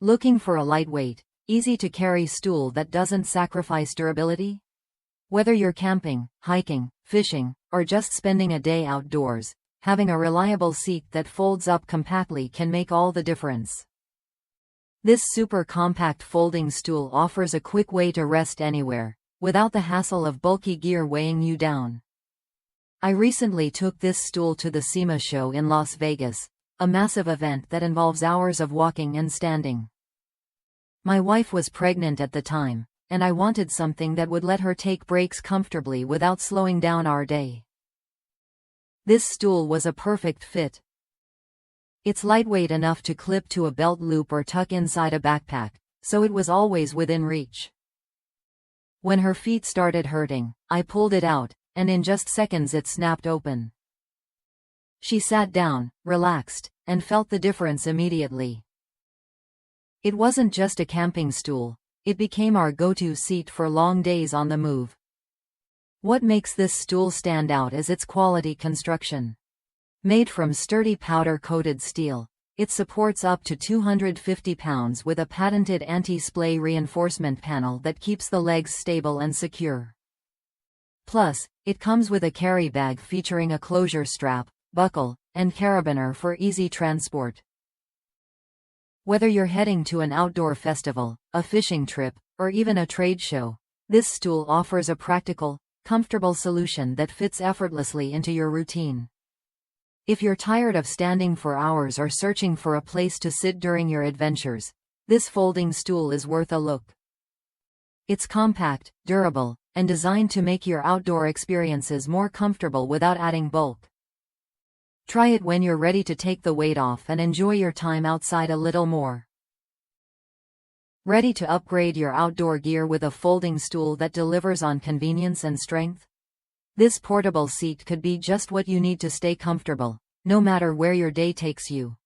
Looking for a lightweight, easy-to-carry stool that doesn't sacrifice durability? Whether you're camping, hiking, fishing, or just spending a day outdoors, having a reliable seat that folds up compactly can make all the difference. This super compact folding stool offers a quick way to rest anywhere, without the hassle of bulky gear weighing you down. I recently took this stool to the SEMA show in Las Vegas, a massive event that involves hours of walking and standing. My wife was pregnant at the time, and I wanted something that would let her take breaks comfortably without slowing down our day. This stool was a perfect fit. It's lightweight enough to clip to a belt loop or tuck inside a backpack, so it was always within reach. When her feet started hurting, I pulled it out, and in just seconds it snapped open. She sat down, relaxed, and felt the difference immediately. It wasn't just a camping stool, it became our go-to seat for long days on the move. What makes this stool stand out is its quality construction. Made from sturdy powder-coated steel, it supports up to 250 pounds with a patented anti-splay reinforcement panel that keeps the legs stable and secure. Plus, it comes with a carry bag featuring a closure strap, buckle, and carabiner for easy transport. Whether you're heading to an outdoor festival, a fishing trip, or even a trade show, this stool offers a practical, comfortable solution that fits effortlessly into your routine. If you're tired of standing for hours or searching for a place to sit during your adventures, this folding stool is worth a look. It's compact, durable, and designed to make your outdoor experiences more comfortable without adding bulk. Try it when you're ready to take the weight off and enjoy your time outside a little more. Ready to upgrade your outdoor gear with a folding stool that delivers on convenience and strength? This portable seat could be just what you need to stay comfortable, no matter where your day takes you.